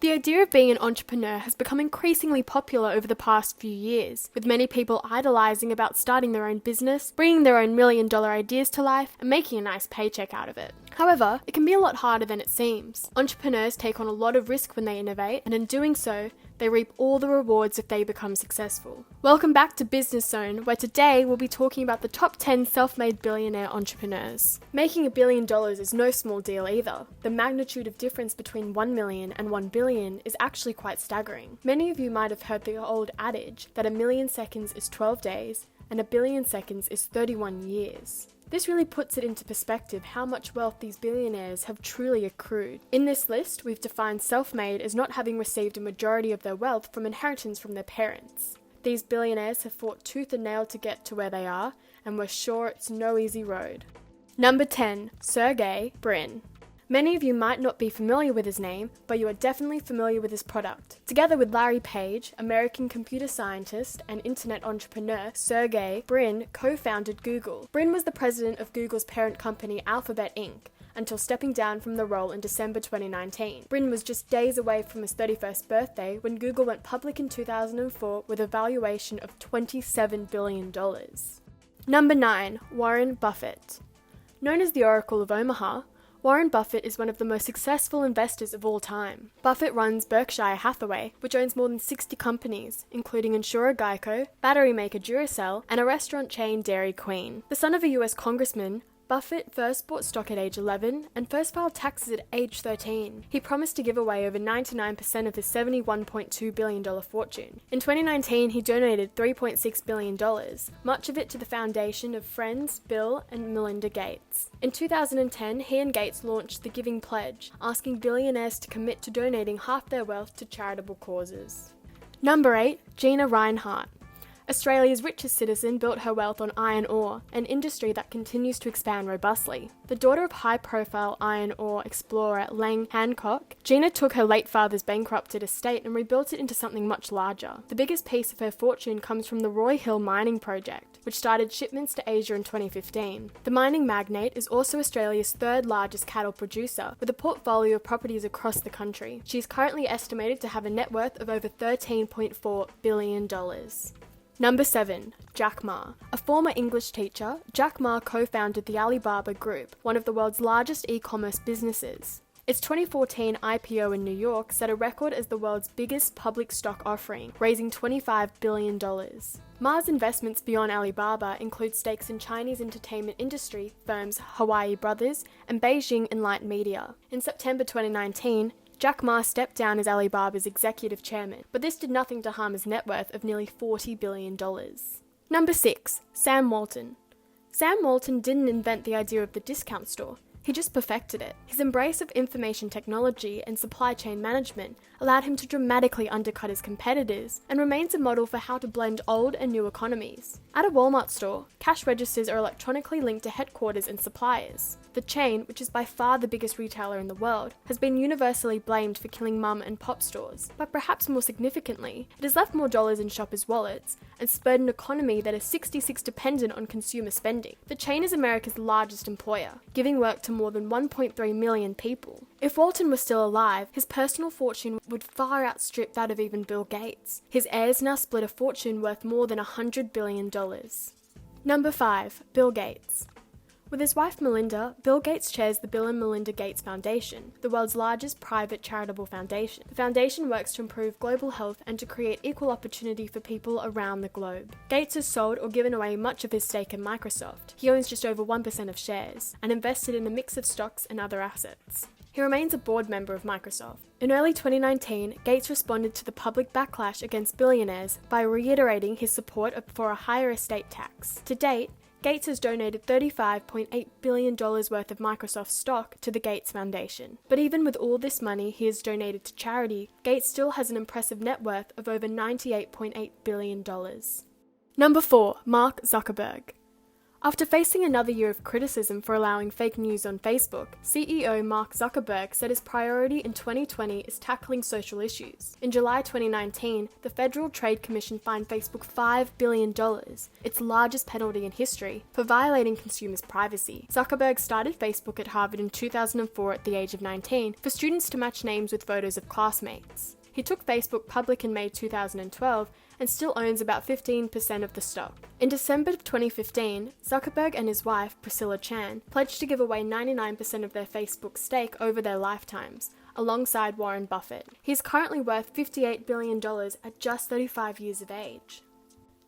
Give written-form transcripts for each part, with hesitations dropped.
The idea of being an entrepreneur has become increasingly popular over the past few years, with many people idolizing about starting their own business, bringing their own million-dollar ideas to life, and making a nice paycheck out of it. However, it can be a lot harder than it seems. Entrepreneurs take on a lot of risk when they innovate, and in doing so, they reap all the rewards if they become successful. Welcome back to Business Zone, where today we'll be talking about the top 10 self-made billionaire entrepreneurs. Making $1 billion is no small deal either. The magnitude of difference between 1 million and 1 billion is actually quite staggering. Many of you might have heard the old adage that 1 million seconds is 12 days and 1 billion seconds is 31 years. This really puts it into perspective how much wealth these billionaires have truly accrued. In this list, we've defined self-made as not having received a majority of their wealth from inheritance from their parents. These billionaires have fought tooth and nail to get to where they are, and we're sure it's no easy road. Number 10. Sergey Brin. Many of you might not be familiar with his name, but you are definitely familiar with his product. Together with Larry Page, American computer scientist and internet entrepreneur, Sergey Brin co-founded Google. Brin was the president of Google's parent company Alphabet Inc. until stepping down from the role in December 2019. Brin was just days away from his 31st birthday when Google went public in 2004 with a valuation of $27 billion. Number 9. Warren Buffett. Known as the Oracle of Omaha, Warren Buffett is one of the most successful investors of all time. Buffett runs Berkshire Hathaway, which owns more than 60 companies, including insurer Geico, battery maker Duracell, and a restaurant chain Dairy Queen. The son of a US congressman, Buffett first bought stock at age 11 and first filed taxes at age 13. He promised to give away over 99% of his $71.2 billion fortune. In 2019, he donated $3.6 billion, much of it to the foundation of friends Bill and Melinda Gates. In 2010, he and Gates launched the Giving Pledge, asking billionaires to commit to donating half their wealth to charitable causes. Number 8. Gina Rinehart. Australia's richest citizen built her wealth on iron ore, an industry that continues to expand robustly. The daughter of high-profile iron ore explorer Lang Hancock, Gina took her late father's bankrupted estate and rebuilt it into something much larger. The biggest piece of her fortune comes from the Roy Hill mining project, which started shipments to Asia in 2015. The mining magnate is also Australia's third largest cattle producer, with a portfolio of properties across the country. She is currently estimated to have a net worth of over $13.4 billion. Number 7. Jack Ma. A former English teacher, Jack Ma co-founded the Alibaba Group, one of the world's largest e-commerce businesses. Its 2014 IPO in New York set a record as the world's biggest public stock offering, raising $25 billion. Ma's investments beyond Alibaba include stakes in Chinese entertainment industry firms Hawaii Brothers and Beijing Enlight Media. In September 2019, Jack Ma stepped down as Alibaba's executive chairman, but this did nothing to harm his net worth of nearly $40 billion. Number 6. Sam Walton. Sam Walton didn't invent the idea of the discount store. He just perfected it. His embrace of information technology and supply chain management allowed him to dramatically undercut his competitors and remains a model for how to blend old and new economies. At a Walmart store, cash registers are electronically linked to headquarters and suppliers. The chain, which is by far the biggest retailer in the world, has been universally blamed for killing mum and pop stores. But perhaps more significantly, it has left more dollars in shoppers' wallets and spurred an economy that is 66% dependent on consumer spending. The chain is America's largest employer, giving work to more than 1.3 million people. If Walton was still alive, his personal fortune would far outstrip that of even Bill Gates. His heirs now split a fortune worth more than $100 billion. Number 5. Bill Gates. With his wife Melinda, Bill Gates chairs the Bill and Melinda Gates Foundation, the world's largest private charitable foundation. The foundation works to improve global health and to create equal opportunity for people around the globe. Gates has sold or given away much of his stake in Microsoft. He owns just over 1% of shares, and invested in a mix of stocks and other assets. He remains a board member of Microsoft. In early 2019, Gates responded to the public backlash against billionaires by reiterating his support for a higher estate tax. To date, Gates has donated $35.8 billion worth of Microsoft stock to the Gates Foundation. But even with all this money he has donated to charity, Gates still has an impressive net worth of over $98.8 billion. Number 4. Mark Zuckerberg. After facing another year of criticism for allowing fake news on Facebook, CEO Mark Zuckerberg said his priority in 2020 is tackling social issues. In July 2019, the Federal Trade Commission fined Facebook $5 billion, its largest penalty in history, for violating consumers' privacy. Zuckerberg started Facebook at Harvard in 2004 at the age of 19 for students to match names with photos of classmates. He took Facebook public in May 2012 and still owns about 15% of the stock. In December of 2015, Zuckerberg and his wife, Priscilla Chan, pledged to give away 99% of their Facebook stake over their lifetimes, alongside Warren Buffett. He is currently worth $58 billion at just 35 years of age.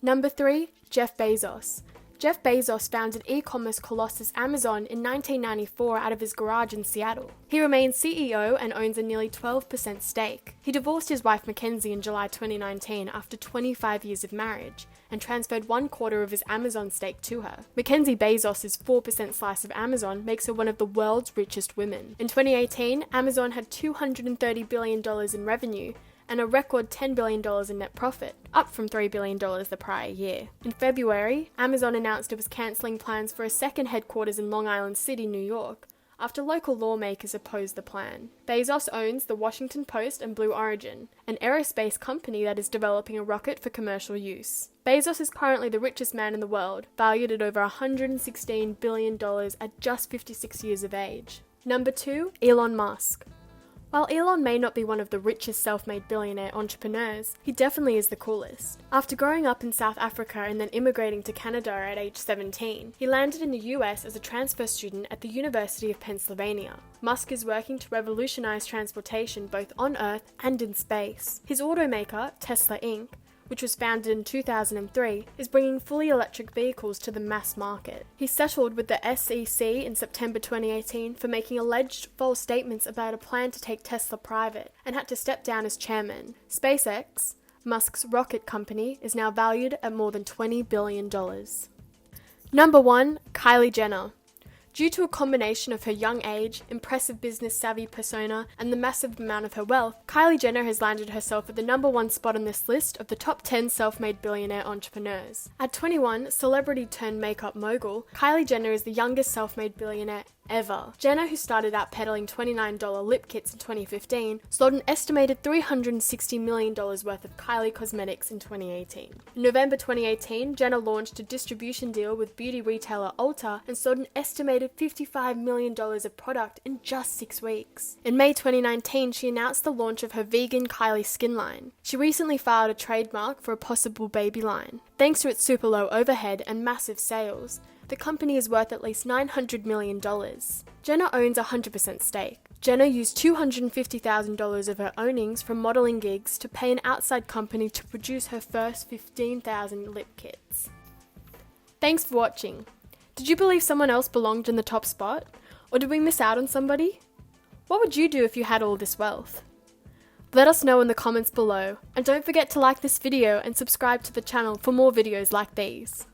Number 3. Jeff Bezos. Jeff Bezos founded e-commerce colossus Amazon in 1994 out of his garage in Seattle. He remains CEO and owns a nearly 12% stake. He divorced his wife Mackenzie in July 2019 after 25 years of marriage and transferred 1/4 of his Amazon stake to her. Mackenzie Bezos' 4% slice of Amazon makes her one of the world's richest women. In 2018, Amazon had $230 billion in revenue and a record $10 billion in net profit, up from $3 billion the prior year. In February, Amazon announced it was cancelling plans for a second headquarters in Long Island City, New York, after local lawmakers opposed the plan. Bezos owns the Washington Post and Blue Origin, an aerospace company that is developing a rocket for commercial use. Bezos is currently the richest man in the world, valued at over $116 billion at just 56 years of age. Number 2, Elon Musk. While Elon may not be one of the richest self-made billionaire entrepreneurs, he definitely is the coolest. After growing up in South Africa and then immigrating to Canada at age 17, he landed in the US as a transfer student at the University of Pennsylvania. Musk is working to revolutionize transportation both on Earth and in space. His automaker, Tesla Inc., which was founded in 2003, is bringing fully electric vehicles to the mass market. He settled with the SEC in September 2018 for making alleged false statements about a plan to take Tesla private and had to step down as chairman. SpaceX, Musk's rocket company, is now valued at more than $20 billion. Number 1, Kylie Jenner. Due to a combination of her young age, impressive business-savvy persona, and the massive amount of her wealth, Kylie Jenner has landed herself at the number 1 spot on this list of the top 10 self-made billionaire entrepreneurs. At 21, celebrity-turned-makeup mogul, Kylie Jenner is the youngest self-made billionaire ever. Jenner, who started out peddling $29 lip kits in 2015, sold an estimated $360 million worth of Kylie Cosmetics in 2018. In November 2018, Jenner launched a distribution deal with beauty retailer Ulta and sold an estimated $55 million of product in just 6 weeks. In May 2019, she announced the launch of her vegan Kylie skin line. She recently filed a trademark for a possible baby line. Thanks to its super low overhead and massive sales, the company is worth at least $900 million. Jenner owns a 100% stake. Jenner used $250,000 of her earnings from modeling gigs to pay an outside company to produce her first 15,000 lip kits. Thanks for watching. Did you believe someone else belonged in the top spot? Or did we miss out on somebody? What would you do if you had all this wealth? Let us know in the comments below, and don't forget to like this video and subscribe to the channel for more videos like these.